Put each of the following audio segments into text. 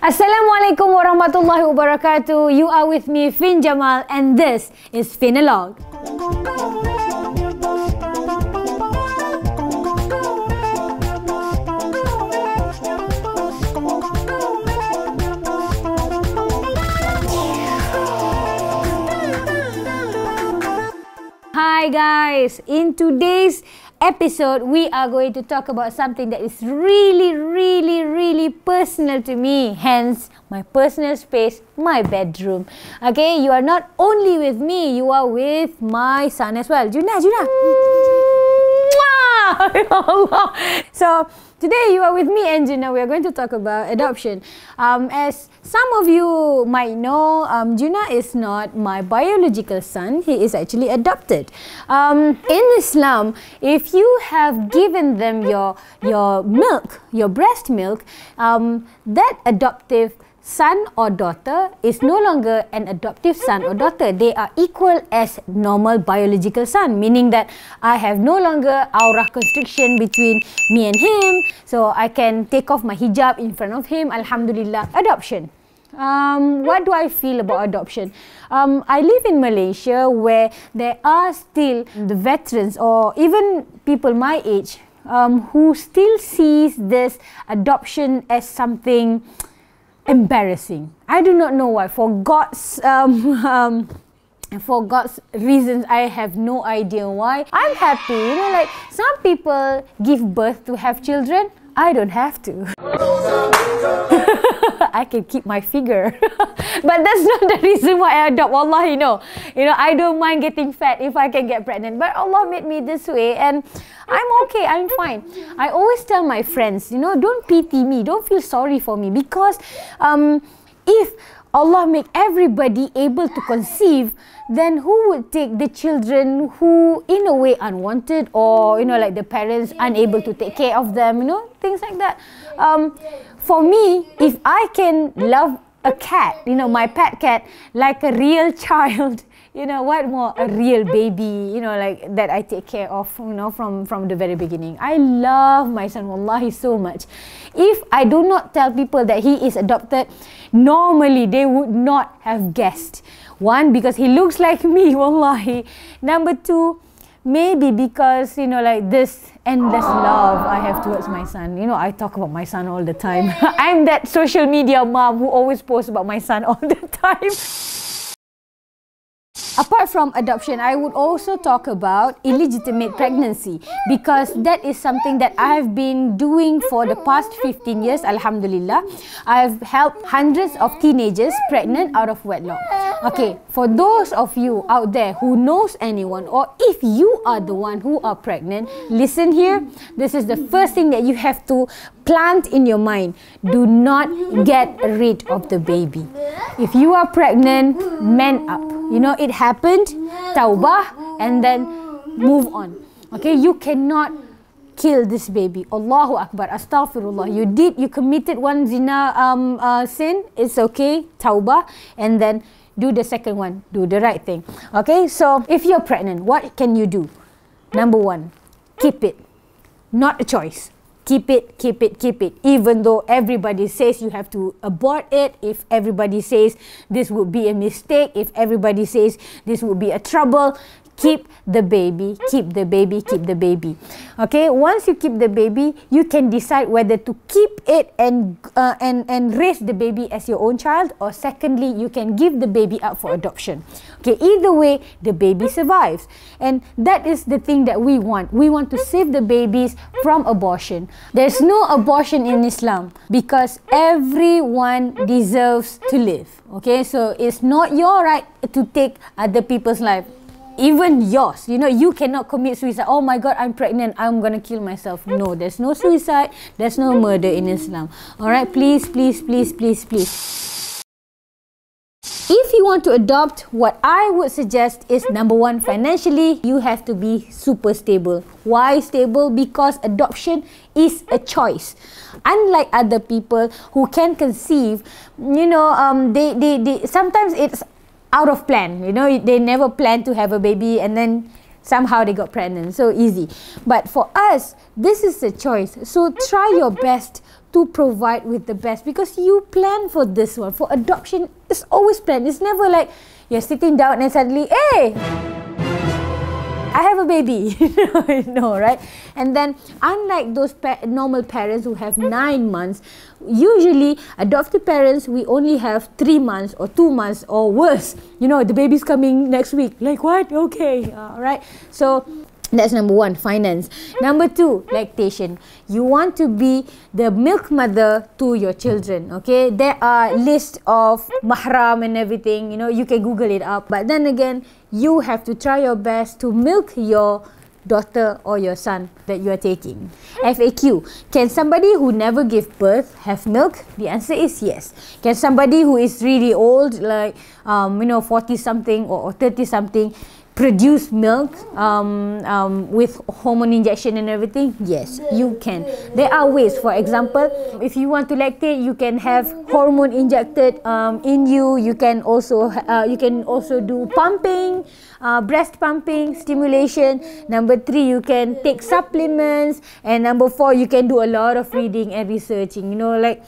Assalamualaikum warahmatullahi wabarakatuh. You are with me, Fynn Jamal, and this is Fynnologue. Hi guys, in today's episode we are going to talk about something that is really personal to me, hence my personal space, my bedroom. Okay, you are not only with me, you are with my son as well. Juna. So today you are with me and Juna. We are going to talk about adoption. As some of you might know, Juna is not my biological son. He is actually adopted. In Islam, if you have given them your milk, your breast milk, that adoptive son or daughter is no longer an adoptive son or daughter. They are equal as normal biological son, meaning that I have no longer aura constriction between me and him, so I can take off my hijab in front of him. Alhamdulillah. Adoption. What do I feel about adoption? I live in Malaysia where there are still the veterans or even people my age who still sees this adoption as something embarrassing. I do not know why. For God's reasons, I have no idea why. I'm happy, you know, like some people give birth to have children. I don't have to. I can keep my figure. But that's not the reason why I adopt. Wallahi, no. You know, I don't mind getting fat if I can get pregnant. But Allah made me this way and I'm okay, I'm fine. I always tell my friends, you know, don't pity me, don't feel sorry for me, because if Allah make everybody able to conceive, then who would take the children who in a way unwanted, or you know, like the parents unable to take care of them, you know, things like that. For me, if I can love a cat, you know, my pet cat, like a real child, you know, what more, a real baby, you know, like that I take care of, you know, from the very beginning. I love my son, wallahi, so much. If I do not tell people that he is adopted, normally they would not have guessed. One, because he looks like me, wallahi. Number two, maybe because, you know, like this endless love I have towards my son. You know, I talk about my son all the time. I'm that social media mom who always posts about my son all the time. Apart from adoption, I would also talk about illegitimate pregnancy, because that is something that I have been doing for the past 15 years, alhamdulillah. I've helped hundreds of teenagers pregnant out of wedlock. Okay, for those of you out there who knows anyone, or if you are the one who are pregnant, listen here. This is the first thing that you have to plant in your mind. Do not get rid of the baby. If you are pregnant, man up. You know, it happened, taubah, and then move on. Okay, you cannot kill this baby. Allahu Akbar, astaghfirullah. You committed one zina sin, it's okay, taubah, and then do the second one, do the right thing. Okay, so if you're pregnant, what can you do? Number one, keep it. Not a choice. Keep it. Even though everybody says you have to abort it, if everybody says this would be a mistake, if everybody says this would be a trouble, keep the baby, keep the baby. Okay, once you keep the baby, you can decide whether to keep it and raise the baby as your own child, or secondly, you can give the baby up for adoption. Okay, either way, the baby survives. And that is the thing that we want. We want to save the babies from abortion. There's no abortion in Islam because everyone deserves to live. Okay, so it's not your right to take other people's life. Even yours, you know, you cannot commit suicide. Oh my God, I'm pregnant, I'm gonna kill myself. No, there's no suicide, there's no murder in Islam. Alright, please. If you want to adopt, what I would suggest is, number one, financially, you have to be super stable. Why stable? Because adoption is a choice. Unlike other people who can conceive, you know, they sometimes it's out of plan, you know, they never plan to have a baby and then somehow they got pregnant, so easy. But for us, this is a choice, so try your best to provide with the best, because you plan for this one. For adoption, it's always planned. It's never like you're sitting down and suddenly, hey, I have a baby. No, right? And then, unlike those normal parents who have 9 months, usually adoptive parents, we only have 3 months or 2 months or worse. You know, the baby's coming next week. Like, what? Okay, right? So that's number 1, finance. Number 2, lactation. You want to be the milk mother to your children, okay? There are lists of mahram and everything, you know, you can Google it up. But then again, you have to try your best to milk your daughter or your son that you are taking. FAQ. Can somebody who never gave birth have milk? The answer is yes. Can somebody who is really old, like, 40-something or 30-something, produce milk with hormone injection and everything? Yes, you can. There are ways. For example, if you want to lactate, you can have hormone injected in you. You can also do pumping, breast pumping, stimulation. Number 3, you can take supplements, and number 4, you can do a lot of reading and researching. You know, like,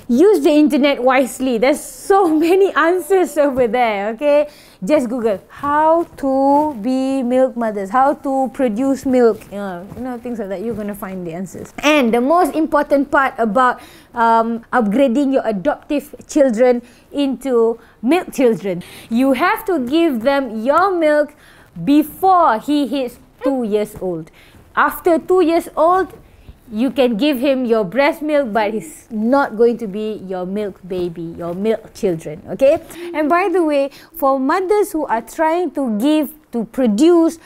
use the internet wisely. There's so many answers over there, okay? Just Google how to be milk mothers, how to produce milk, things like that. You're going to find the answers. And the most important part about upgrading your adoptive children into milk children, you have to give them your milk before he hits 2 years old. After 2 years old, you can give him your breast milk, but he's not going to be your milk baby, your milk children, okay? And by the way, for mothers who are trying to produce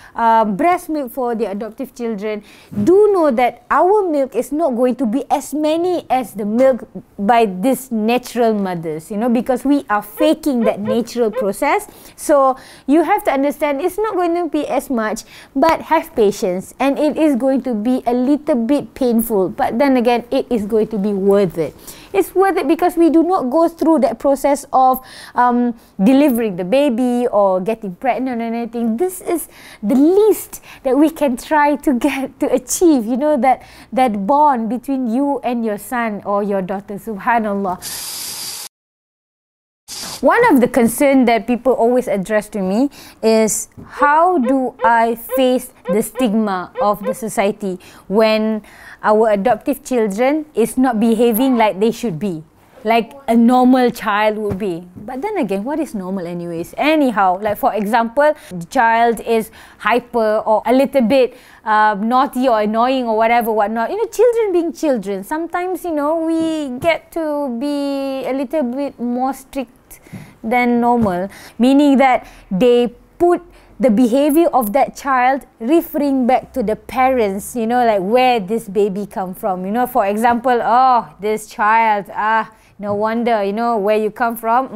breast milk for their adoptive children, do know that our milk is not going to be as many as the milk by these natural mothers, because we are faking that natural process. So you have to understand it's not going to be as much, but have patience, and it is going to be a little bit painful, but then again, it is going to be worth it. It's worth it because we do not go through that process of delivering the baby or getting pregnant or anything. This is the least that we can try to achieve, that bond between you and your son or your daughter. Subhanallah. One of the concerns that people always address to me is, how do I face the stigma of the society when our adoptive children is not behaving like they should be, like a normal child would be? But then again, what is normal anyways? Anyhow, like for example, the child is hyper or a little bit naughty or annoying or whatnot. Children being children, sometimes, we get to be a little bit more strict than normal, meaning that they put the behavior of that child referring back to the parents, like where this baby come from. For example, this child, no wonder, where you come from,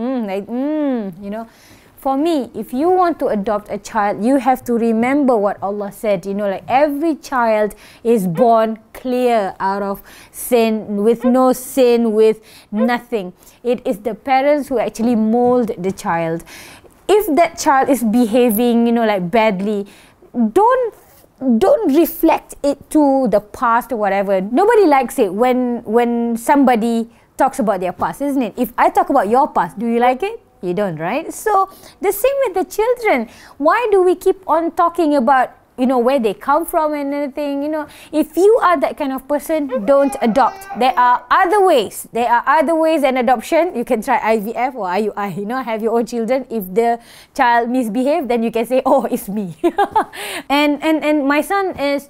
For me, if you want to adopt a child, you have to remember what Allah said, like every child is born clear out of sin, with no sin, with nothing. It is the parents who actually mold the child. If that child is behaving, like badly, don't reflect it to the past or whatever. Nobody likes it when somebody talks about their past, isn't it? If I talk about your past, do you like it? You don't, right? So the same with the children. Why do we keep on talking about, where they come from and everything? If you are that kind of person, don't adopt. There are other ways. There are other ways than adoption. You can try IVF or IUI, have your own children. If the child misbehave, then you can say, oh, it's me. and my son is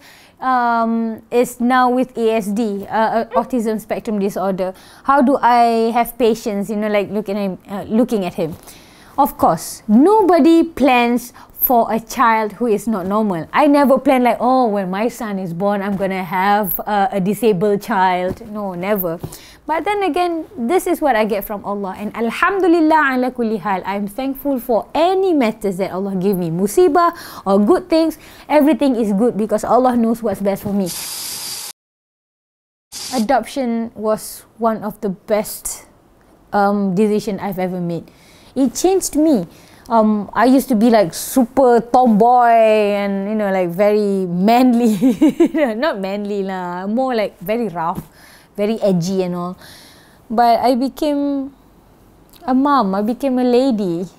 now with ASD, autism spectrum disorder. How do I have patience, like looking at him? Of course, nobody plans for a child who is not normal. I never plan like, when my son is born, I'm going to have a disabled child. No, never. But then again, this is what I get from Allah. And alhamdulillah ala kulli hal, I'm thankful for any matters that Allah give me. Musibah or good things, everything is good because Allah knows what's best for me. Adoption was one of the best decision I've ever made. It changed me. I used to be like super tomboy and like very manly. Not manly lah, more like very rough, very edgy and all. But I became a mom. I became a lady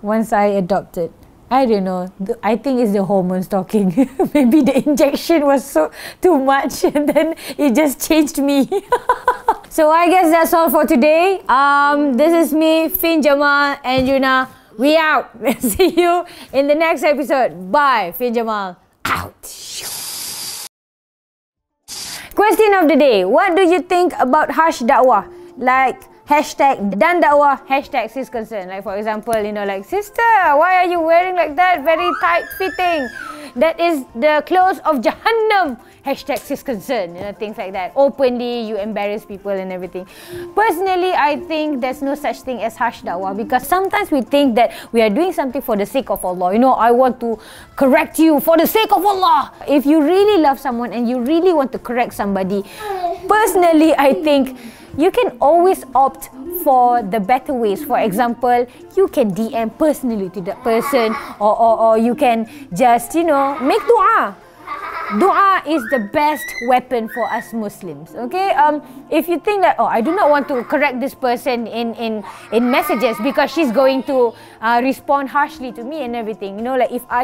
once I adopted. I don't know. I think it's the hormones talking. Maybe the injection was too much and then it just changed me. So I guess that's all for today. This is me, Fynn Jamal and Yuna. We out. See you in the next episode. Bye. Fynn Jamal out. Question of the day. What do you think about harsh dakwah? Like hashtag dan dakwah, hashtag sis concern. Like for example, you know, like, sister, why are you wearing like that? Very tight fitting. That is the clothes of Jahannam. Hashtag sis concern. You know, things like that. Openly, you embarrass people and everything. Personally, I think there's no such thing as harsh dakwah, because sometimes we think that we are doing something for the sake of Allah. You know, I want to correct you for the sake of Allah. If you really love someone and you really want to correct somebody, personally, I think you can always opt for the better ways. For example, you can DM personally to that person, or you can just, you know, make dua. Dua is the best weapon for us Muslims. Okay, if you think that, oh, I do not want to correct this person in messages because she's going to respond harshly to me and everything, you know, like if I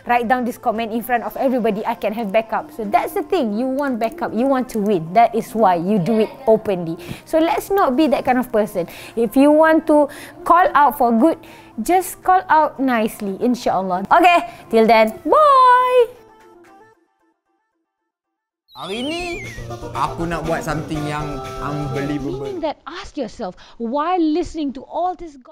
write down this comment in front of everybody, I can have backup. So that's the thing, you want backup, you want to win. That is why you do it openly. So let's not be that kind of person. If you want to call out for good, just call out nicely, inshallah. Okay, till then, bye. Hari ni aku nak buat something yang unbelievable. Meaning that, ask yourself, while listening to all this